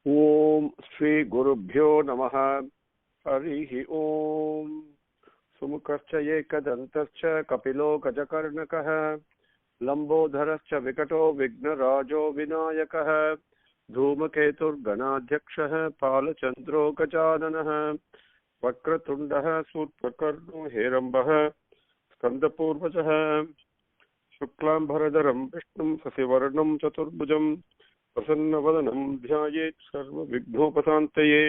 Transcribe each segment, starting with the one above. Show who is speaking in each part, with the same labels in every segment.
Speaker 1: Om Shri Gurubhyo Namaha Harihi Om Sumukhascha Ekadantascha Kapilo Gajakarnakaha Lambodharascha Vikato Vignarajo Vinayakaha Dhumaketur Ganadhyakshaha Palachandro Gajananaha Vakratundaha Sutpakarno Herambaha Skandapurvajaha Shuklam Bharadaram Vishnum Sasivarnam Chaturbhujam Prasanna Dhyayet Sarva Vignopasantaye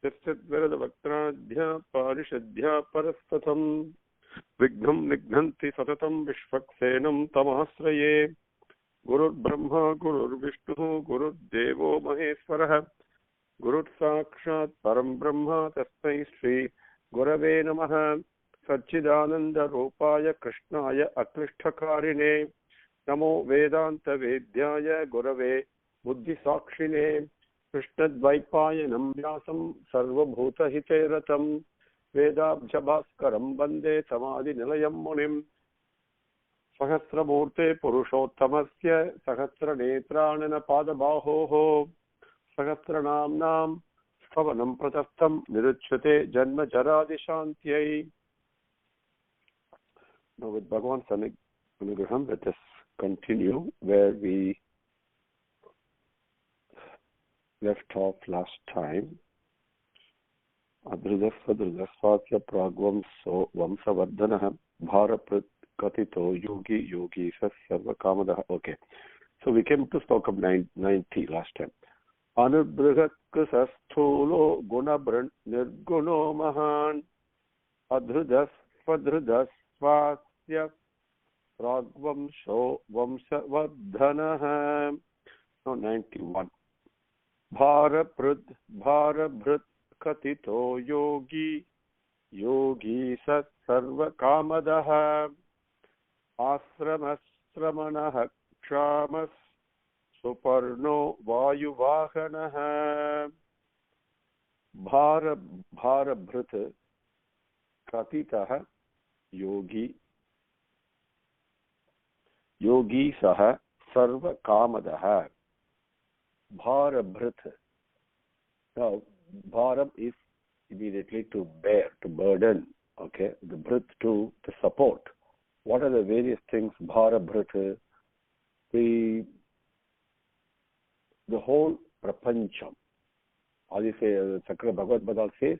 Speaker 1: Yasyatvardavakradhya Parishadhya Parastatham Vignam Nignanti Satatam Vishvaksenam Tamahasraye Gurur Brahma Gurur Vishnu Gurur Devo Maheswaraha Gurur Sakshat Param Brahma Tasmai Shri Gurave Namaha Satchidananda Rupaya Krishnaya Aklishtakarine Namo Vedanta Vedyaya Gurave Buddhi Sakshine Krishnadvaipaya Namvyasam Sarva Bhuta Hiteratam Vedabhya Bhaskaram Bande Samadhi Nilayam Munim Sahasra Murte Purushottamasya Sahasra Netranana Padabahoho Sahasra Namnam Stavanam Pratastam Niruchyate Janma Jaradi Shantyai. Now with Bhagavan Sanugraham, let us continue where we left off last time. Adridasvadridasvatya pragvam so vamsavardhanaha bharaprit katito yogi yogi sarva kamadaha. Okay, so we came to Slokam 90 last time. Anubrahakasasthulo gunabran nirguno mahan adridasvadridasvatya pragvam so vamsavardhanaha. Now 91. Bharabhrit katito yogi yogi sat sarva kamadaha asramasramanaha kshamas suparno vayuvahanaha. Bharabhrit katitaha yogi yogi saha sarva kamadaha. Bharabhrit. Now, bharam is immediately to bear, to burden. Okay, the bhrit to support. What are the various things? Bharabhrit, the whole prapancham. Adi Sankara Bhagavan says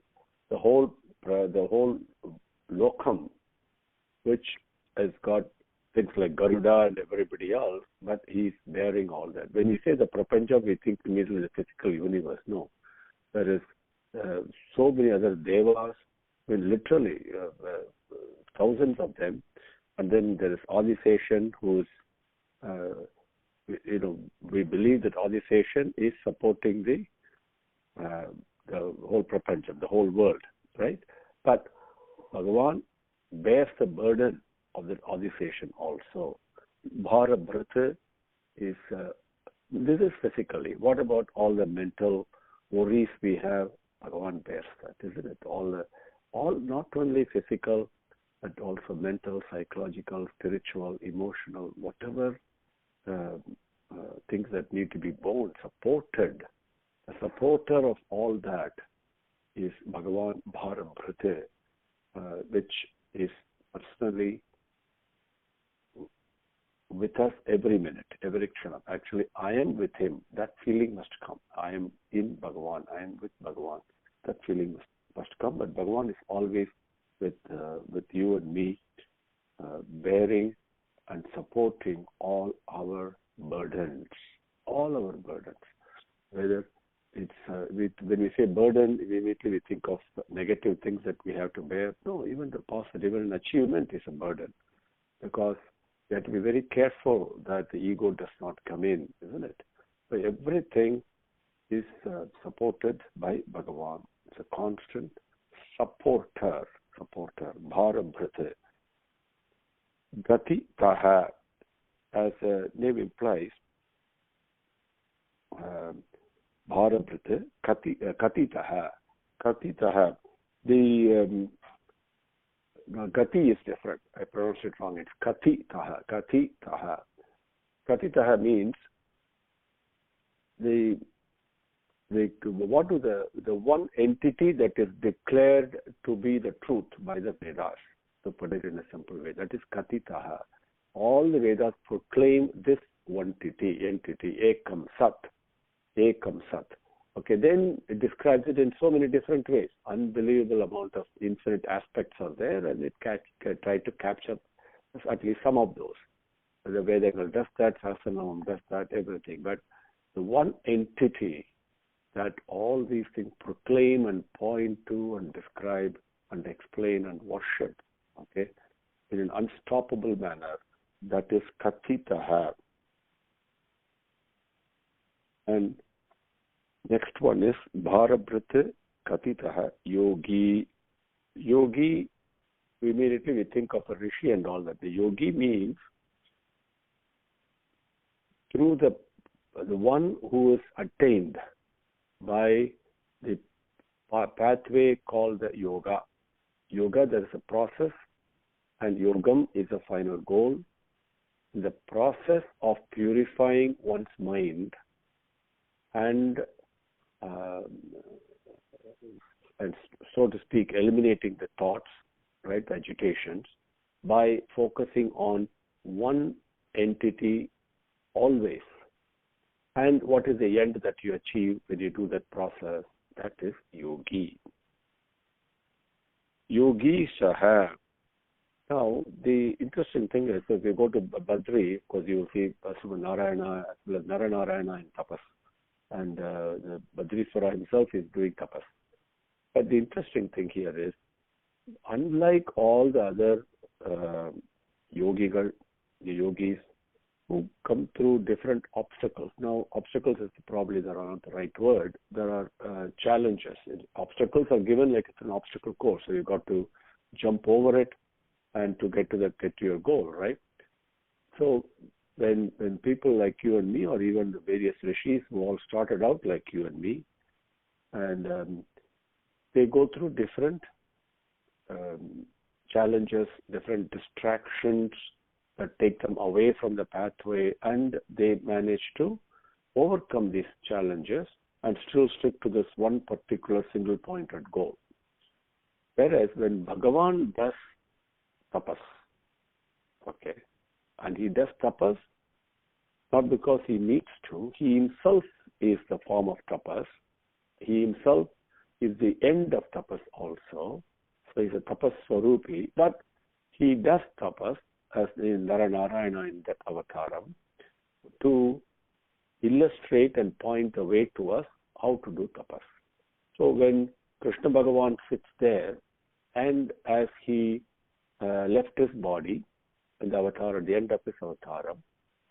Speaker 1: the whole lokam, which has got things like Garuda and everybody else, but he's bearing all that. When we say the prapancha, we think immediately the physical universe. No, there is so many other devas, I mean, literally thousands of them, and then there is Adi Seshan, who's we believe that Adi Seshan is supporting the whole prapancha, the whole world, right? But Bhagavan bears the burden of that Adi Seshan also. Bharabhrit is this is physically. What about all the mental worries we have? Bhagavan bears that, isn't it? All not only physical, but also mental, psychological, spiritual, emotional, whatever things that need to be borne, supported. The supporter of all that is Bhagavan Bharabhrit, which is personally with us every minute, every kshana. Actually, I am with him. That feeling must come. I am in Bhagavan. I am with Bhagavan. That feeling must come. But Bhagavan is always with you and me, bearing and supporting all our burdens. All our burdens. Whether it's when we say burden, immediately we think of negative things that we have to bear. No, even the positive, even an achievement is a burden, because we have to be very careful that the ego does not come in, isn't it? So everything is supported by Bhagavan. It's a constant supporter. Bharabhrit. Gati taha, as the name implies, Bharabhrit, katitaha. The Gati is different. I pronounced it wrong. It's Katitaha. Katitaha means the what is the one entity that is declared to be the truth by the Vedas, to put it in a simple way, that is Katitaha. All the Vedas proclaim this one entity, Ekam Sat, Ekam Sat. Okay, then it describes it in so many different ways. Unbelievable amount of infinite aspects are there, and it try to capture at least some of those. The Vedas does that, Sahasranamam does that, everything. But the one entity that all these things proclaim and point to and describe and explain and worship, okay, in an unstoppable manner, that is Katitaha. And next one is Bharabhrata Katitaha Yogi. Yogi, immediately we think of a rishi and all that. The yogi means through the one who is attained by the pathway called the yoga. Yoga, there is a process, and yogam is a final goal. The process of purifying one's mind and so to speak, eliminating the thoughts, right, the agitations, by focusing on one entity always. And what is the end that you achieve when you do that process? That is yogi. Yogi Saha. Now, the interesting thing is, if you go to Badri, because you will see Narayana as well as Naranarayana in tapas. And the Badrishwara himself is doing tapas. But the interesting thing here is, unlike all the other yogis who come through different obstacles. Now, obstacles is probably not the right word. There are challenges. Obstacles are given like it's an obstacle course. So you've got to jump over it and to get to your goal, right? So when people like you and me, or even the various rishis who all started out like you and me, and they go through different challenges, different distractions that take them away from the pathway, and they manage to overcome these challenges and still stick to this one particular single-pointed goal. Whereas when Bhagavan does tapas, okay, and he does tapas not because he needs to, he himself is the form of tapas, he himself is the end of tapas also, so he's a tapas swarupi, but he does tapas as in Naranarayana in that avataram to illustrate and point the way to us how to do tapas. So when Krishna Bhagavan sits there, and as he left his body in the avatar at the end of his avataram,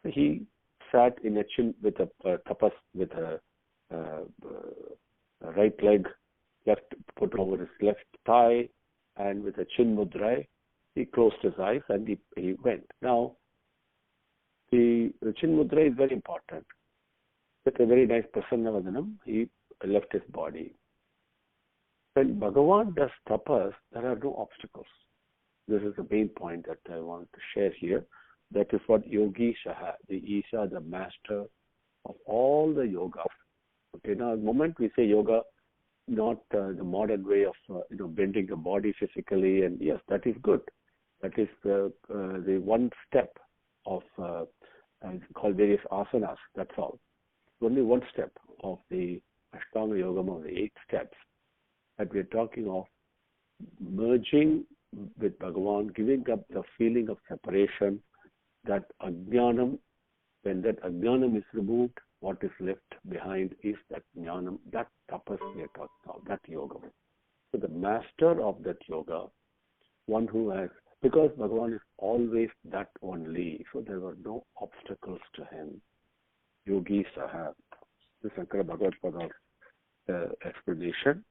Speaker 1: he sat in a chin with a tapas with a right leg left put over his left thigh, and with a chin mudra, he closed his eyes and he went. Now, the chin mudra is very important. With a very nice prasanna vadanam, he left his body. When Bhagavan does tapas, there are no obstacles. This is the main point that I want to share here. That is what Yogi Shaha, the Isha, the master of all the yogas. Okay, now the moment we say yoga, not the modern way of bending the body physically, and yes, that is good. That is the one step of called various asanas. That's all. Only one step of the Ashtanga Yogam, of the 8 steps that we're talking of, merging with Bhagavan, giving up the feeling of separation, that ajnanam. When that ajnanam is removed, what is left behind is that jnanam, that tapas we are talking about, that yoga. So the master of that yoga, one who has, because Bhagavan is always that only, so there were no obstacles to him. Yogi Saha, the Sankara Bhagavad explanation.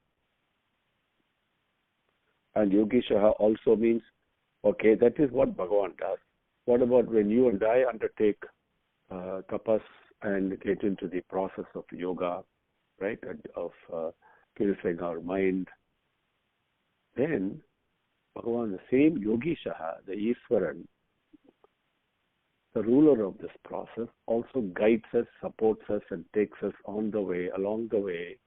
Speaker 1: And Yogi Saha also means, okay, that is what Bhagavan does. What about when you and I undertake tapas and get into the process of yoga, right, of purifying our mind? Then Bhagavan, the same Yogi Saha, the Iswaran, the ruler of this process, also guides us, supports us, and takes us on the way, along the way,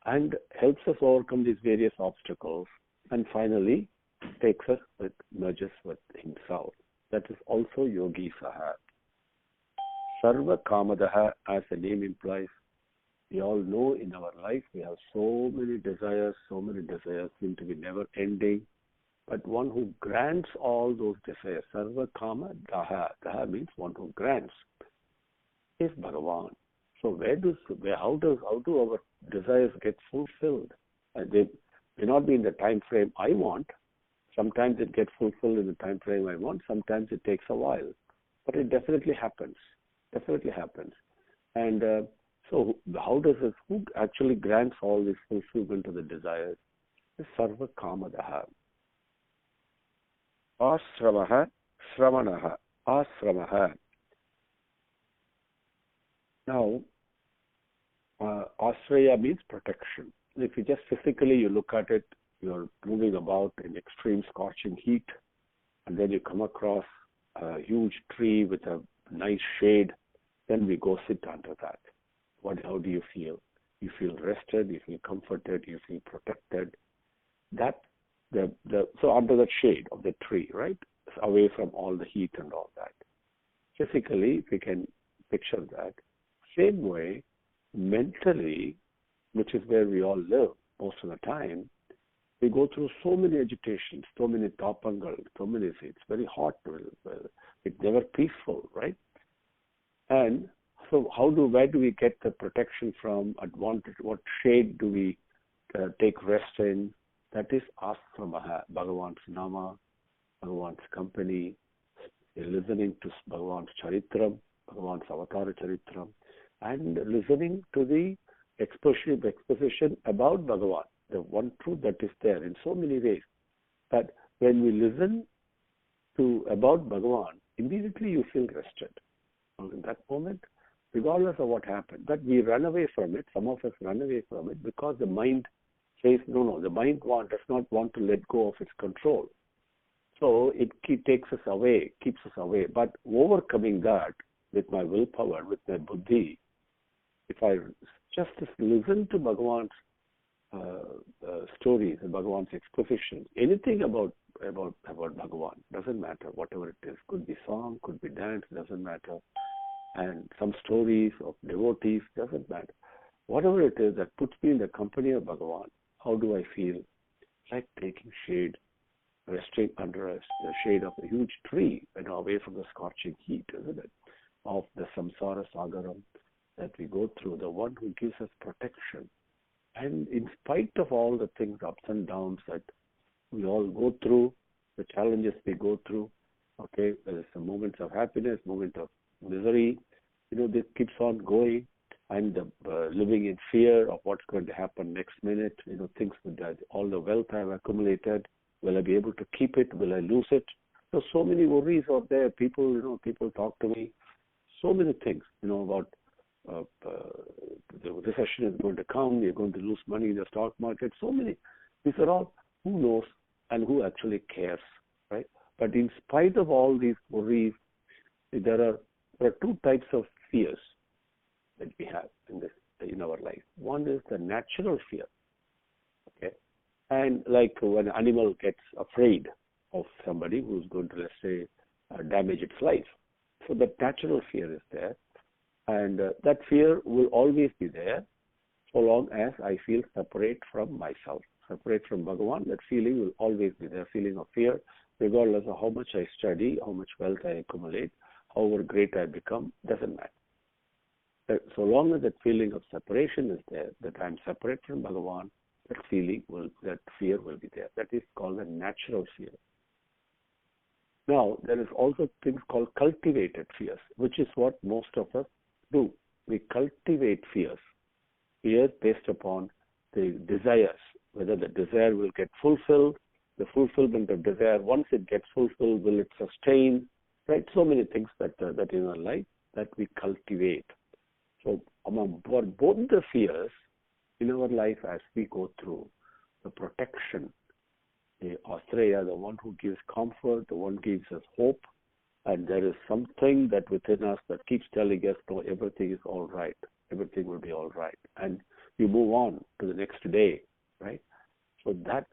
Speaker 1: and helps us overcome these various obstacles, and finally takes us merges with himself. That is also Yogi Saha. Sarva Kamadaha, as the name implies, we all know in our life we have so many desires seem to be never ending. But one who grants all those desires, Sarva Kama Daha, Daha means one who grants, is Bhagavan. So how do our desires get fulfilled? They may not be in the time frame I want. Sometimes it gets fulfilled in the time frame I want. Sometimes it takes a while, but it definitely happens. And so how does it? Who actually grants all this fulfillment of the desires? It's Sarva Kamadaha. Asramaha, Sramanaha, Asramaha. Now, Asraya means protection. If you just physically you look at it, you're moving about in extreme scorching heat, and then you come across a huge tree with a nice shade, then we go sit under that. How do you feel? You feel rested, you feel comforted, you feel protected. So under that shade of the tree, right? Away from all the heat and all that. Physically, if we can picture that, same way, mentally, which is where we all live most of the time, we go through so many agitations, so many tapangal, so many things. It's very hot. It's never peaceful, right? And so where do we get the protection from? Advantage? What shade do we take rest in? That is Asramaha, Bhagavan's Nama, Bhagavan's company, listening to Bhagavan's Charitram, Bhagavan's Avatar Charitram, and listening to the exposition about Bhagavan, the one truth that is there in so many ways. But when we listen to about Bhagavan, immediately you feel rested. And in that moment, regardless of what happened, but we run away from it. Some of us run away from it because the mind says, no, the mind does not want to let go of its control. So it takes us away, keeps us away. But overcoming that with my willpower, with my buddhi, if I just listen to Bhagavan's stories and Bhagavan's exposition, anything about Bhagavan, doesn't matter, whatever it is, could be song, could be dance, doesn't matter, and some stories of devotees, doesn't matter. Whatever it is that puts me in the company of Bhagavan, how do I feel? It's like taking shade, resting under the shade of a huge tree, away from the scorching heat, isn't it? Of the samsara sagaram that we go through, the one who gives us protection. And in spite of all the things, ups and downs that we all go through, the challenges we go through, okay, there's some moments of happiness, moment of misery, this keeps on going. I'm living in fear of what's going to happen next minute, things with that, all the wealth I've accumulated, will I be able to keep it, will I lose it? So many worries are there. People talk to me, so many things, about the recession is going to come, you're going to lose money in the stock market, so many. These are all, who knows and who actually cares, right? But in spite of all these worries, there are two types of fears that we have in our life. One is the natural fear, okay? And like when an animal gets afraid of somebody who's going to, let's say, damage its life. So that natural fear is there. And that fear will always be there so long as I feel separate from myself, separate from Bhagavan. That feeling will always be there, feeling of fear, regardless of how much I study, how much wealth I accumulate, however great I become, doesn't matter. So long as that feeling of separation is there, that I'm separate from Bhagavan, that fear will be there. That is called a natural fear. Now, there is also things called cultivated fears, which is what most of us do. We cultivate fears based upon the desires, whether the desire will get fulfilled, the fulfillment of desire, once it gets fulfilled, will it sustain, right? So many things that in our life that we cultivate. So among both the fears in our life as we go through, the protection, the Australia, the one who gives comfort, the one who gives us hope, And there is something that within us that keeps telling us, no, everything is all right. Everything will be all right. And you move on to the next day, right? So that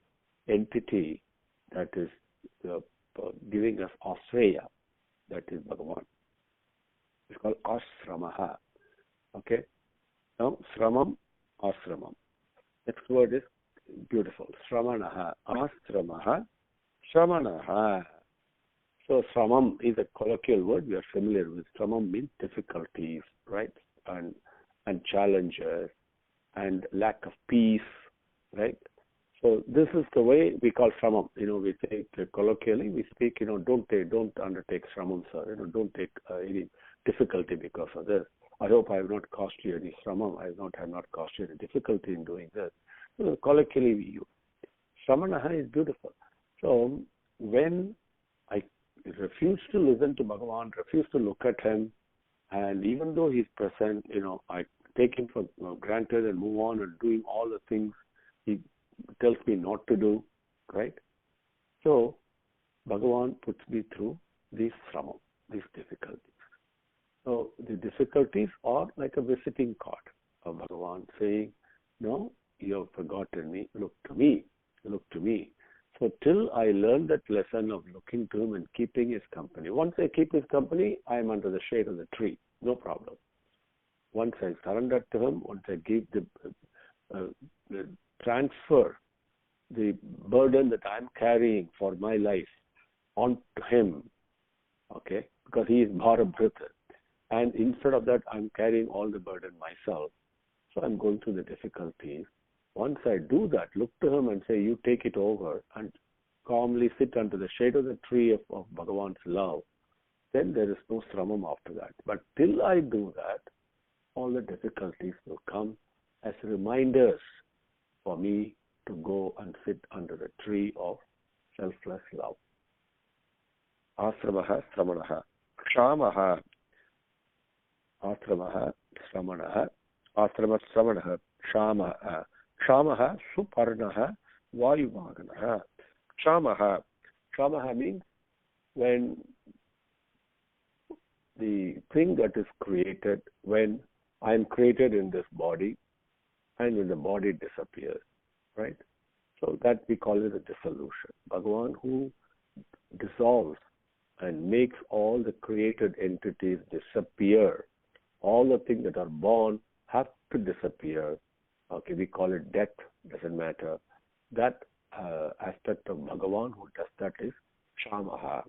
Speaker 1: entity that is giving us Asreya, that is Bhagavan. It's called Asramaha. Okay? Now, Sramam, Asramam. Next word is beautiful. Sramanaha, Asramaha, Sramanaha. So, Sramam is a colloquial word we are familiar with. Sramam means difficulties, right? And challenges and lack of peace, right? So this is the way we call Sramam. We take colloquially, we speak, don't undertake Sramam, sir. Don't take any difficulty because of this. I hope I have not caused you any Sramam. I have not caused you any difficulty in doing this. So colloquially we use. Sramanaha is beautiful. So when I refuse to listen to Bhagavan, refuse to look at him, and even though he's present, I take him for granted and move on and doing all the things he tells me not to do, right? So Bhagavan puts me through these Sramam, these difficulties. So the difficulties are like a visiting card of Bhagavan saying, no, you have forgotten me, look to me, look to me. So till I learn that lesson of looking to him and keeping his company. Once I keep his company, I am under the shade of the tree, no problem. Once I surrender to him, once I give transfer the burden that I'm carrying for my life onto him, okay, because he is Bhattar Bhashyam. And instead of that, I'm carrying all the burden myself. So I'm going through the difficulties. Once I do that, look to him and say, you take it over, and calmly sit under the shade of the tree of Bhagavan's love, then there is no Sramam after that. But till I do that, all the difficulties will come as reminders for me to go and sit under the tree of selfless love. Asramaha, Sramanaha, Kshamaha, Asramaha, Sramanaha, Asrama, Sramanaha, Kshamaha, Kshamaha, Suparnaha, Vayuvaganaha. Kshamaha. Kshamaha means when the thing that is created, when I am created in this body, and when the body disappears, right? So that we call it a dissolution. Bhagavan who dissolves and makes all the created entities disappear. All the things that are born have to disappear. Okay, we call it death, doesn't matter. That aspect of Bhagavan who does that is Shamaha.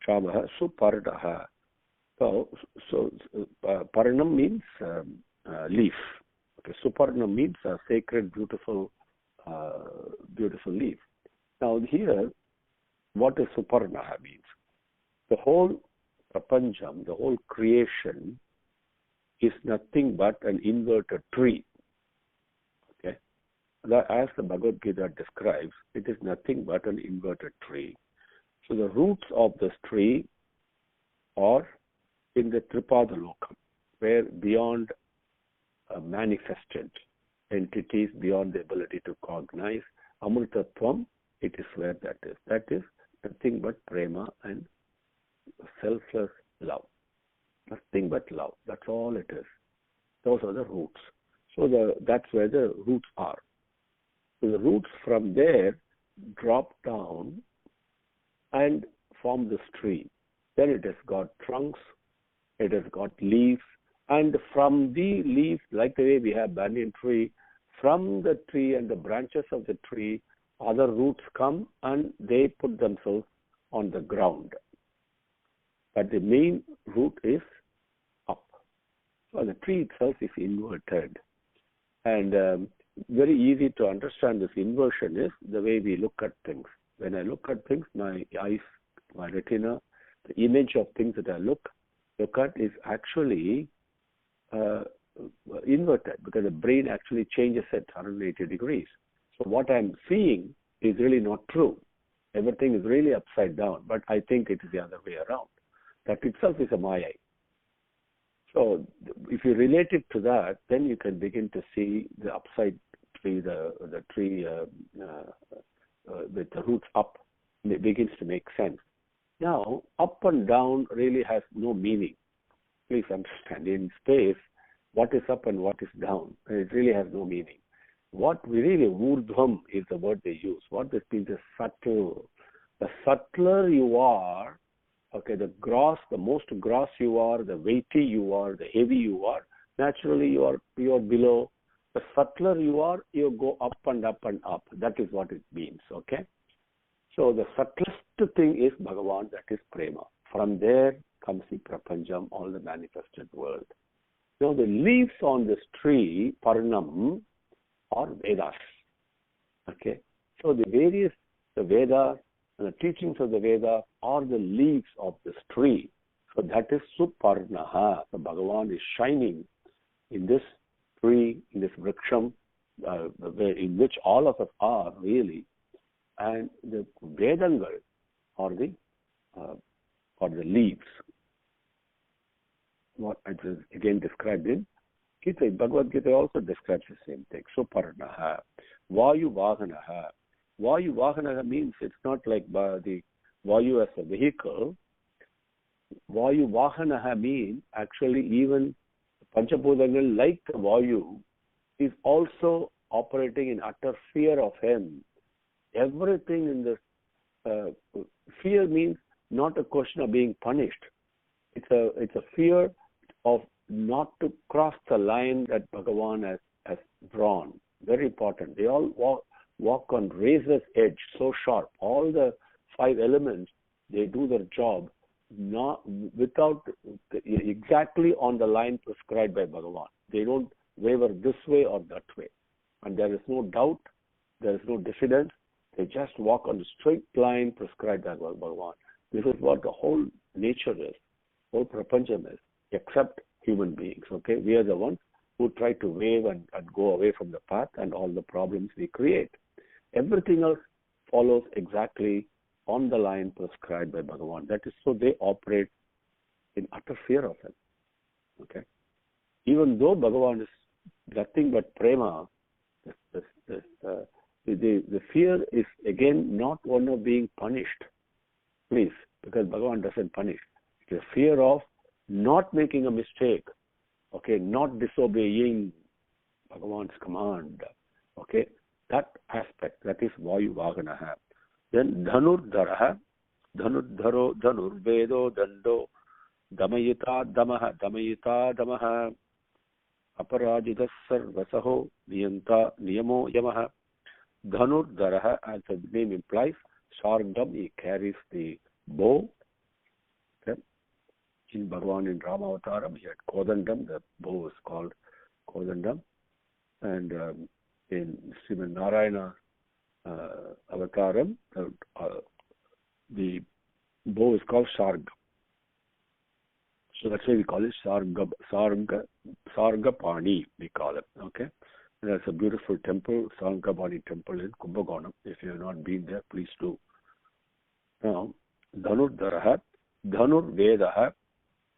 Speaker 1: Shamaha, Suparnaha. So Paranam means leaf. Okay, Suparnam means a sacred, beautiful leaf. Now here, what does Suparnaha means? The whole Prapancham, the whole creation is nothing but an inverted tree. Okay, as the Bhagavad Gita describes, it is nothing but an inverted tree. So the roots of this tree are in the Tripadalokam, where beyond manifested entities, beyond the ability to cognize, Amritatvam, it is where that is. That is nothing but prema and selfless love. Nothing but love. That's all it is. Those are the roots. So that's where the roots are. So the roots from there drop down and form this tree. Then it has got trunks, it has got leaves, and from the leaves, like the way we have banyan tree, from the tree and the branches of the tree, other roots come and they put themselves on the ground. But the main root is up. So the tree itself is inverted. And very easy to understand this inversion is the way we look at things. When I look at things, my eyes, my retina, the image of things that I look at is actually inverted, because the brain actually changes at 180 degrees. So what I'm seeing is really not true. Everything is really upside down, but I think it is the other way around. That itself is a Maya. So if you relate it to that, then you can begin to see the upside tree, the tree with the roots up, and it begins to make sense. Now, up and down really has no meaning. Please understand, in space, what is up and what is down, it really has no meaning. What we really, urdhvam is the word they use. What this means is subtle. The subtler you are, okay, the most gross you are, the weighty you are, the heavy you are, naturally you are below. The subtler you are, you go up and up and up. That is what it means, okay? So the subtlest thing is Bhagavan, that is prema. From there comes the prapancham, all the manifested world. Now the leaves on this tree, Parnam, are Vedas. Okay? So the Vedas and the teachings of the Vedas are the leaves of this tree. So that is Suparnaha. So Bhagavan is shining in this tree, in this vriksham, in which all of us are really. And the Vedangal are the leaves. What I just again described in Gita, Bhagavad Gita also describes the same thing. Suparnaha, Vayu Vahanaha. Vayu Vahanaha means it's not like the Vayu as a vehicle. Vayu Vahanaha means actually even Panchabhutangal, like the Vayu, is also operating in utter fear of him. Everything in this fear means not a question of being punished. It's a fear of not to cross the line that Bhagavan has drawn. Very important. They all walk on razor's edge, so sharp. All the 5 elements, they do their job not without exactly on the line prescribed by Bhagavan. They don't waver this way or that way. And there is no doubt, there is no dissidence. They just walk on the straight line prescribed by Bhagavan. This is what the whole nature is, whole prapancham is, except human beings. Okay, we are the ones who try to wave and go away from the path and all the problems we create. Everything else follows exactly on the line prescribed by Bhagavan. That is, so they operate in utter fear of him. Okay, even though Bhagavan is nothing but prema, the fear is again not one of being punished. Please, because Bhagavan doesn't punish. It's a fear of not making a mistake, okay, not disobeying Bhagavan's command, okay, that aspect, that is Vayu Vahanaha. Then Dhanurdharaha, Dhanurdharo, Dhanurvedo, Dando, Damayita, Damaha, Aparajita Sarvasaho, Niyanta, Niyamo, Yamaha. Dhanurdharaha, as the name implies, Sargam, he carries the bow. Okay. In Bhagavan, in Rama Avataram, he had Kodandam, the bow is called Kodandam. And in Srimad Narayana Avataram, the bow is called Sarga. So that's why we call it Sargapani, we call it. Okay. And that's a beautiful temple, Sargapani temple in Kumbhakonam. If you have not been there, please do. Now, Dhanurdharaha, Dhanurvedaha.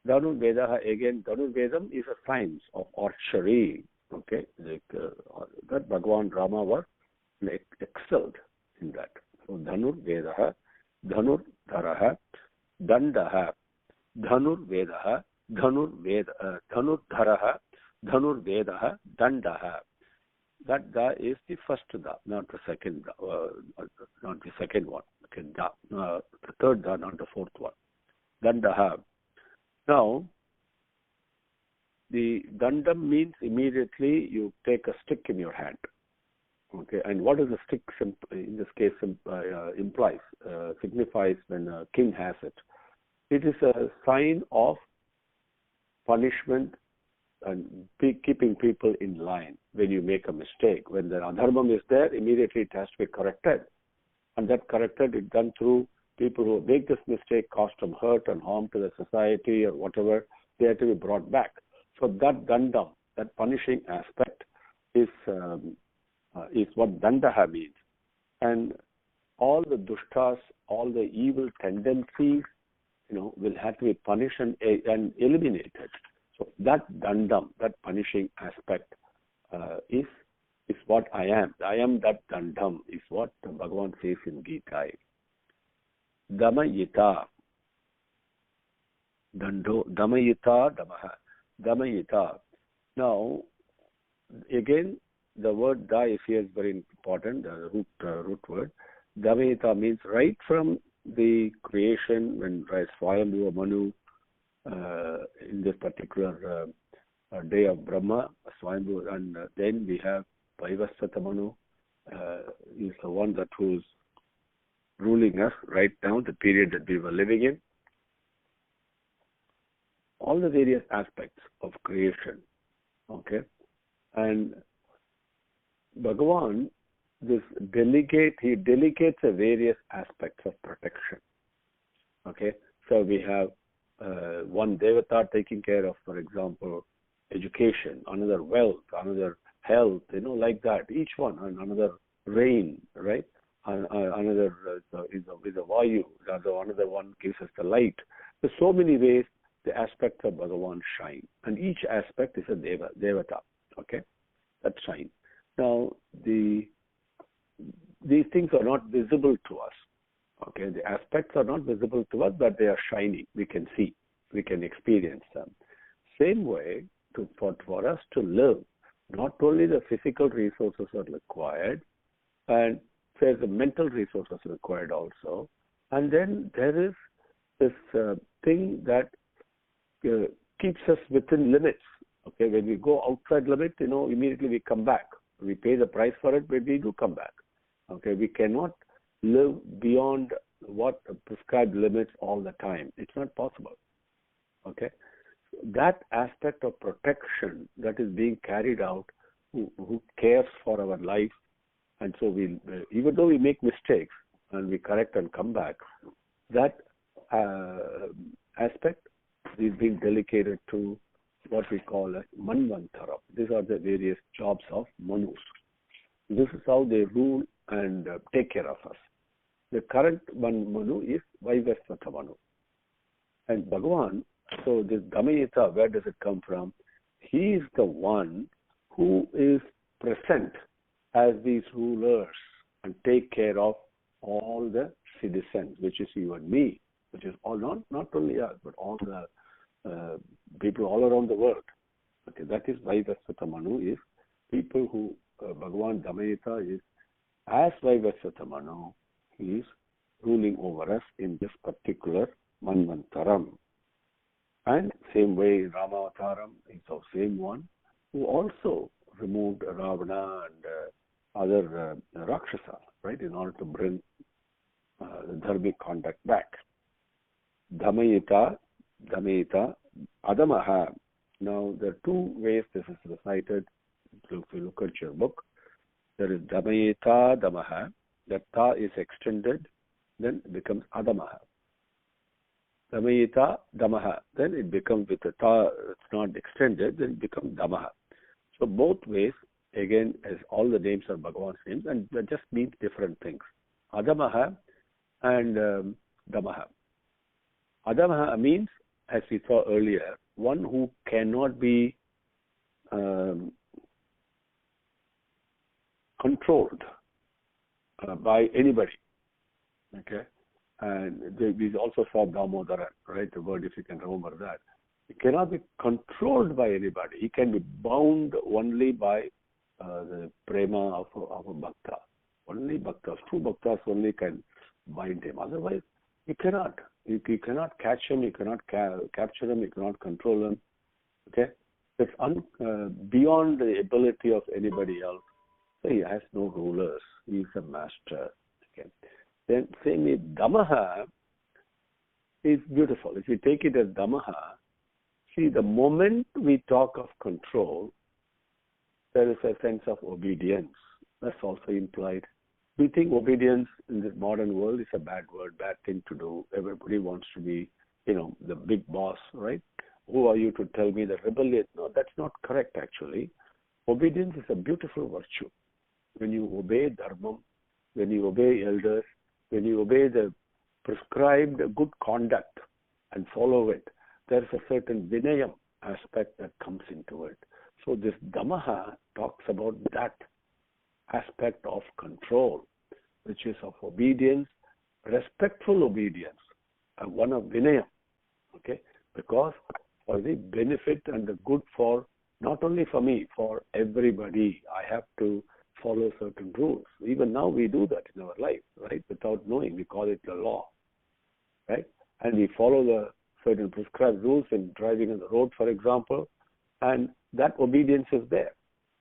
Speaker 1: Dhanurvedaha, again, Dhanurvedam is a science of archery. Okay, that Bhagavan Rama was excelled in that. So Dhanurvedaha, Dhanurdharaha, Dandaha, Dhanurvedaha, Dhanurdharaha, Dhanurvedaha, Dandaha. That da is the first da, not the second da, not the second one. Okay, da, the third da, not the fourth one. Dandaha. Now, the dandam means immediately you take a stick in your hand. Okay, and what does the stick in this case implies, signifies when a king has it? It is a sign of punishment and keeping people in line when you make a mistake. When the adharmam is there, immediately it has to be corrected. And that corrected is done through people who make this mistake, cause some hurt and harm to the society or whatever, they have to be brought back. So that dandam, that punishing aspect is what dandaha means. And all the dushtas, all the evil tendencies, will have to be punished and eliminated. So that dandam, that punishing aspect is what I am. I am that dandam is what Bhagavan says in Gita. Damayita. Dando, Damayita, Damaha. Damayita. Now, again, the word da is here is very important, the root word. Damayita means right from the creation, when Swayambhuva Manu, in this particular day of Brahma, Swayambhuva, and then we have Vaivasvata Manu, is the one that was ruling us right now, the period that we were living in. All the various aspects of creation, okay? And Bhagavan, he delegates the various aspects of protection, okay? So we have one Devata taking care of, for example, education, another wealth, another health, like that, each one, and another rain, right? Another is a Vayu, another one gives us the light. There's so many ways the aspects of Bhagavan shine, and each aspect is a Devata, okay? That shine. Now, these things are not visible to us, okay? The aspects are not visible to us, but they are shining. We can see, we can experience them. Same way, for us to live, not only the physical resources are required, and there's the mental resources required also, and then there is this thing that keeps us within limits. Okay, when we go outside limit, immediately we come back. We pay the price for it, but we do come back. Okay, we cannot live beyond what prescribed limits all the time. It's not possible. Okay, that aspect of protection that is being carried out, who cares for our life, and so even though we make mistakes and we correct and come back, that aspect is being delegated to what we call as Manvantara. These are the various jobs of Manus. This is how they rule and take care of us. The current one Manu is Vaivasvata Manu. And Bhagavan, so this Damayita, where does it come from? He is the one who is present as these rulers and take care of all the citizens, which is you and me, which is all not only us, but all the people all around the world. Okay, that is Vaivasvata Manu, is people who Bhagavan Damayita is as Vaivasvata Manu, he is ruling over us in this particular Manvantaram. And same way Ramavataram is the same one who also removed Ravana and other Rakshasa, right, in order to bring the dharmic conduct back. Damayita, Adamaha. Now, there are two ways this is recited. If you look at your book, there is Damayita, Damaha. That ta is extended, then it becomes Adamaha. Damayita, Damaha. Then it becomes, with the ta, it's not extended, then it becomes Damaha. So both ways, again, as all the names are Bhagavan's names, and they just mean different things. Adamaha and Damaha. Adamaha means, as we saw earlier, one who cannot be controlled by anybody. Okay? And we also saw Damodaran, right? The word, if you can remember that. He cannot be controlled by anybody. He can be bound only by the prema of a bhakta. Only bhaktas, true bhaktas only can bind him. Otherwise, you cannot. You cannot catch him, you cannot capture him, you cannot control him. Okay? It's beyond the ability of anybody else. So he has no rulers. He is a master. Okay? Then same with Damaha is beautiful. If you take it as Damaha, see, the moment we talk of control, there is a sense of obedience. That's also implied. We think obedience in this modern world is a bad word, bad thing to do. Everybody wants to be, the big boss, right? Who are you to tell me that rebellion? No, that's not correct, actually. Obedience is a beautiful virtue. When you obey dharma, when you obey elders, when you obey the prescribed good conduct and follow it, there's a certain vinayam aspect that comes into it. So this Damaha talks about that aspect of control, which is of obedience, respectful obedience, one of vinayam. Okay, because for the benefit and the good for not only for me, for everybody. I have to follow certain rules. Even now we do that in our life, right? Without knowing, we call it the law, right? And we follow the certain prescribed rules in driving on the road, for example, and that obedience is there,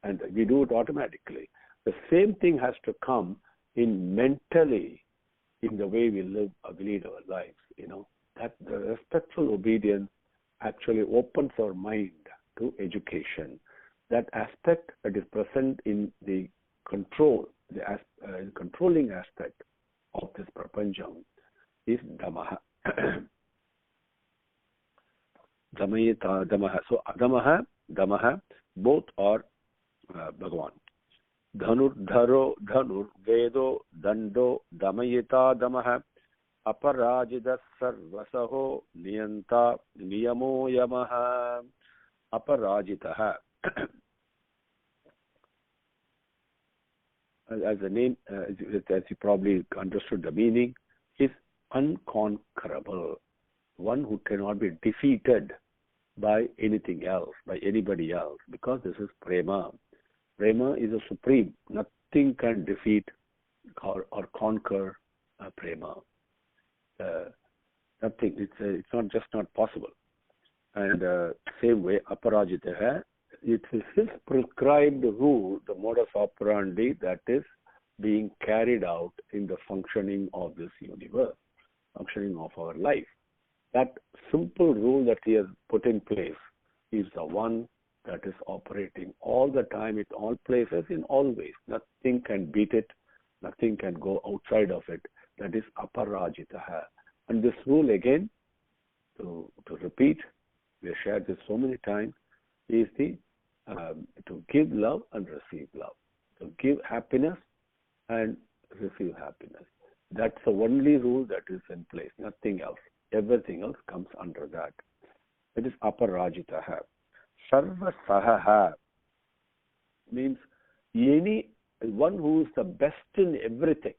Speaker 1: and we do it automatically. The same thing has to come in mentally, in the way we live, we lead our lives. That the respectful obedience actually opens our mind to education. That aspect that is present in the control, the controlling aspect of this prapancham is damaha. Damayita damaha. So adamaha, damaha, both are Bhagavan. Dhanur vedo dando damayita damaha aparajida sarvasaho niyanta niyamo yamaha. Aparajitaha. As the name, as you probably understood the meaning, is unconquerable. One who cannot be defeated by anything else, by anybody else, because this is prema. Prema is a supreme. Nothing can defeat or conquer prema. Nothing. It's not possible. And same way, aparajitaha, it is his prescribed rule, the modus operandi that is being carried out in the functioning of this universe, functioning of our life. That simple rule that he has put in place is the one that is operating all the time, in all places, in all ways. Nothing can beat it. Nothing can go outside of it. That is aparajitaha. And this rule again, to repeat, we have shared this so many times, is to give love and receive love. To give happiness and receive happiness. That's the only rule that is in place, nothing else. Everything else comes under that. It is aparajitaha. Sarva sahaha means one who is the best in everything.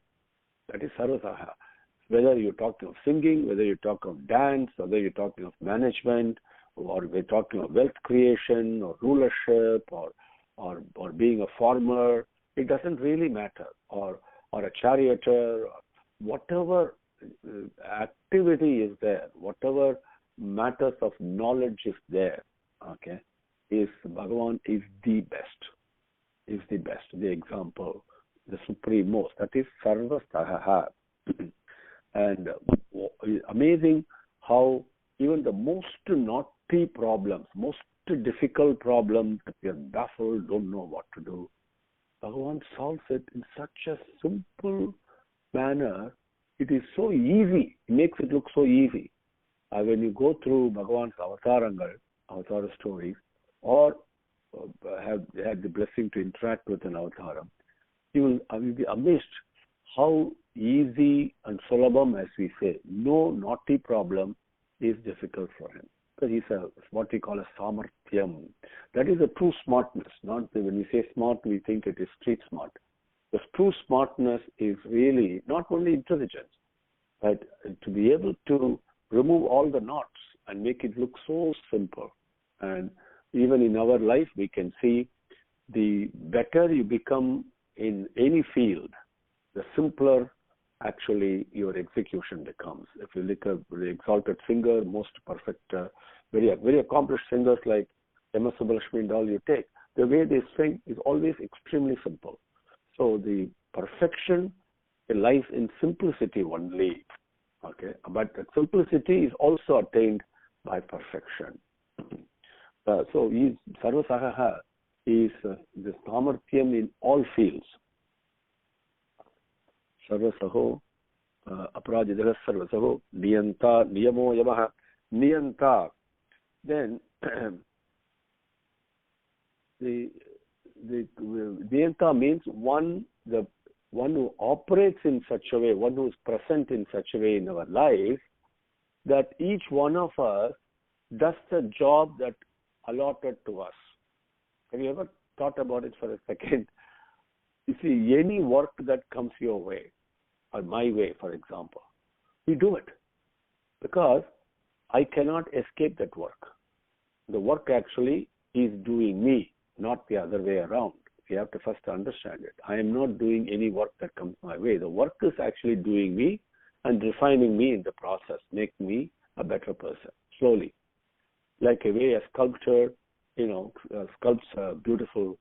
Speaker 1: That is sarva sahaha. Whether you're talking of singing, whether you're talking of dance, whether you're talking of management, or we're talking of wealth creation, or rulership, or being a farmer, it doesn't really matter. Or a charioteer, or whatever activity is there, whatever matters of knowledge is there, okay, is Bhagavan is the best, the example, the supreme most. That is Sarva Sahaha. And amazing how even the most naughty problems, most difficult problems that we are baffled, don't know what to do, Bhagavan solves it in such a simple manner. It is so easy. It makes it look so easy. When you go through Bhagavan's avatar stories, or have had the blessing to interact with an avataram, you will be amazed how easy and solabam, as we say. No naughty problem is difficult for him. Because he's what we call a samarthyam. That is a true smartness. When we say smart, we think it is street smart. The true smartness is really not only intelligence, but to be able to remove all the knots and make it look so simple. And even in our life, we can see the better you become in any field, the simpler actually your execution becomes. If you look at the exalted singer, most perfect, very accomplished singers like M.S. Subbulakshmi and all you take, the way they sing is always extremely simple. So the perfection lies in simplicity only. Okay, but that simplicity is also attained by perfection. So Sarva Sahaha is the samarthyam in all fields. Sarva Saho, Aparajitaha Sarva Saho, Niyanta, Niyamo Yamaha, Niyanta. Then the Niyanta means one who operates in such a way, one who is present in such a way in our life, that each one of us does the job that allotted to us. Have you ever thought about it for a second? You see, any work that comes your way, or my way, for example, we do it. Because I cannot escape that work. The work actually is doing me, not the other way around. You have to first understand it. I am not doing any work that comes my way. The work is actually doing me and refining me in the process, making me a better person, slowly. Like a way a sculptor, sculpts a beautiful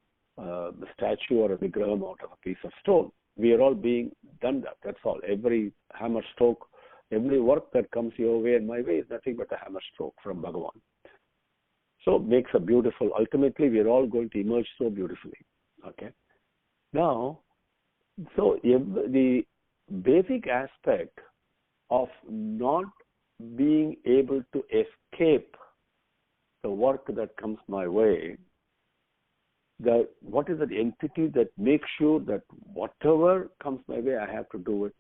Speaker 1: statue or a vigraham out of a piece of stone. We are all being done that. That's all. Every hammer stroke, every work that comes your way and my way is nothing but a hammer stroke from Bhagavan. So it makes a beautiful, ultimately we are all going to emerge so beautifully. Okay. Now, so the basic aspect of not being able to escape the work that comes my way, what is the entity that makes sure that whatever comes my way, I have to do it?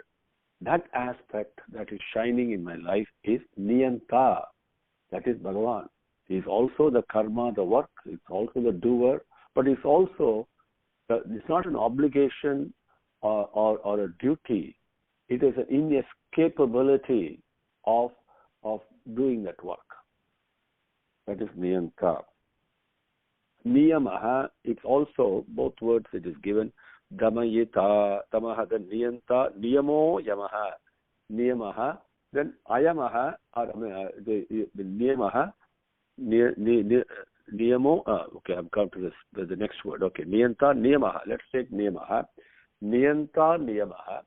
Speaker 1: That aspect that is shining in my life is Niyanta. That is Bhagavan. He is also the karma, the work. It's also the doer. But it's also, it's not an obligation or a duty. It is an inescapability of doing that work. That is Niyanta. Niyamaha, it's also, both words it is given, Damayita, Tamaha, then Niyanta, Niyamo, Yamaha, Niyamaha, then Ayamaha, the Niyamaha, Niyamo, okay, I'm coming to this, the next word, okay, Niyanta, Niyamaha, let's take Niyamaha, Niyanta, Niyamaha,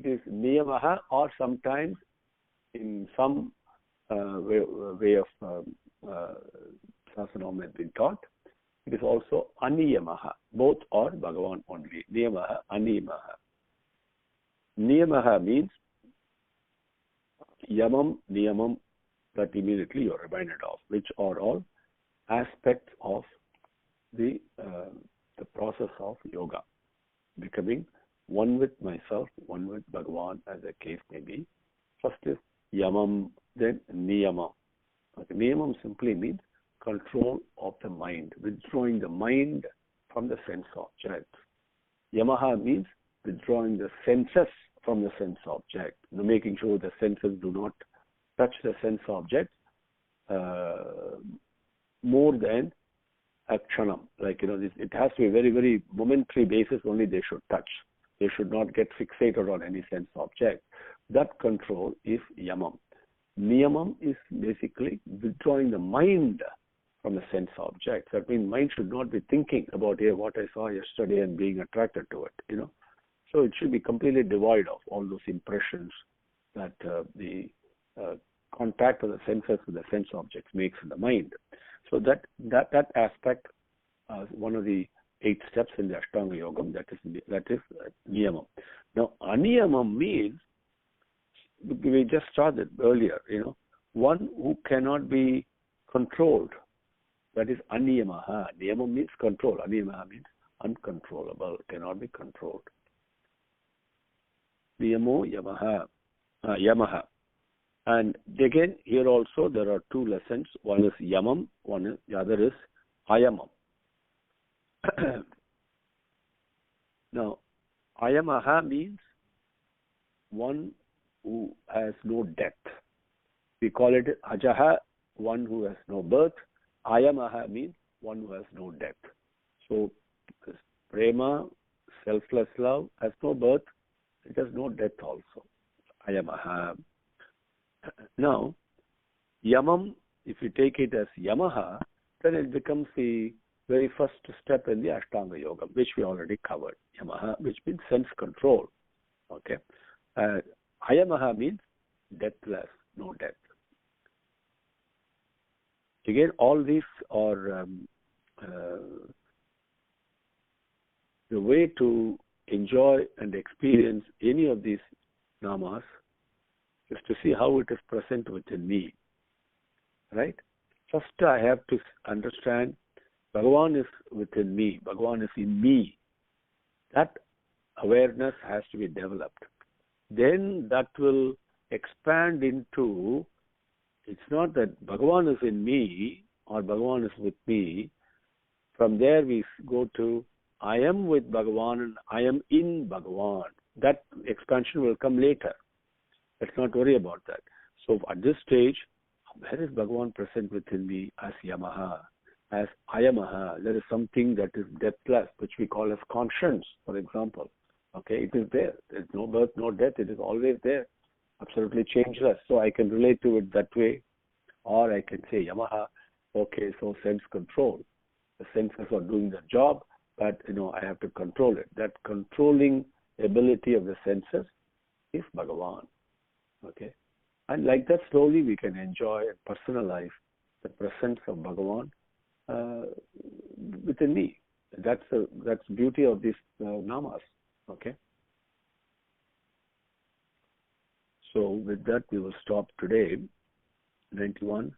Speaker 1: it is Niyamaha, or sometimes in some way of Sahasranamam has been taught, it is also Aniyamaha. Both are Bhagavan only. Niyamaha, Aniyamaha. Niyamaha means Yamam, Niyamam, that immediately you are reminded of, which are all aspects of the process of yoga, becoming one with myself, one with Bhagavan, as the case may be. First is Yamam, then Niyamam. Okay, Niyamam simply means control of the mind, withdrawing the mind from the sense object. Yamaha means withdrawing the senses from the sense object, making sure the senses do not touch the sense object more than a kshanam. Like, it has to be very, very momentary basis only they should touch. They should not get fixated on any sense object. That control is Yamam. Niyamam is basically withdrawing the mind from the sense object. That means mind should not be thinking about what I saw yesterday and being attracted to it, So it should be completely devoid of all those impressions that the contact of the senses with the sense objects makes in the mind. So that aspect is one of the 8 steps in the Ashtanga Yogam, that is Niyamam. Now, Aniyamam means, we just started earlier, one who cannot be controlled. That is Aniyamaha. Niyamam means control. Aniyamaha means uncontrollable, cannot be controlled. Niyamo Yamaha. And again, here also there are 2 lessons. One is Yamam, the other is Ayamam. Now, Ayamaha means one who has no death. We call it Ajaha, one who has no birth. Ayamaha means one who has no death. So, Prema, selfless love, has no birth. It has no death also. Ayamaha. Now, Yamam, if you take it as Yamaha, then it becomes the very first step in the Ashtanga Yoga, which we already covered. Yamaha, which means sense control. Okay. Ayamaha means deathless, no death. Again, all these are the way to enjoy and experience any of these namas is to see how it is present within me. Right? First, I have to understand Bhagavan is within me. Bhagavan is in me. That awareness has to be developed. Then that will expand into, it's not that Bhagavan is in me or Bhagavan is with me. From there we go to I am with Bhagavan and I am in Bhagavan. That expansion will come later. Let's not worry about that. So at this stage, where is Bhagavan present within me as Yamaha, as Ayamaha? There is something that is deathless, which we call as conscience, for example. Okay, it is there. There is no birth, no death. It is always there, absolutely changeless. So I can relate to it that way, or I can say Yamaha. Okay, so sense control. The senses are doing their job, but I have to control it. That controlling ability of the senses is Bhagavan. Okay, and like that, slowly we can enjoy and personalize the presence of Bhagavan within me. That's the beauty of these namas. Okay. So with that, we will stop today. 91.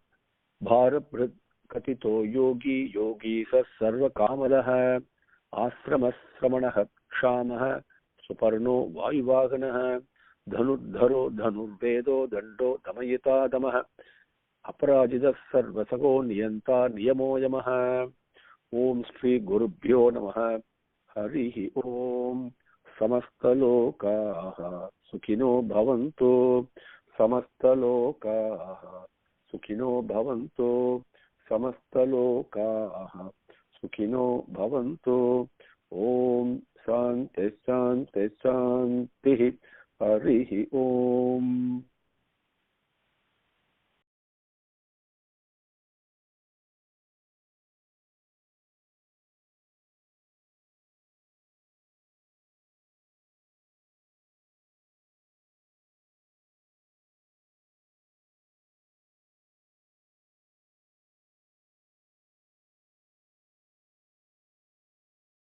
Speaker 1: Bharabhrit katito yogi yogi sarva kamadaha asramasramanaha kshamah suparno vayuvaganaha dhanurdharo dhanurvedo dando damayita damah aparajita sarvasago niyanta niyamo yamaha. Om Shri Gurubhyo Namaha. Harihi Om. Samastalokaha Sukhino Bhavantu. Samastalokaha Sukhino Bhavantu. Samastalokaha Sukhino Bhavantu. Om Shanti Shanti Shanti. Harihi Om.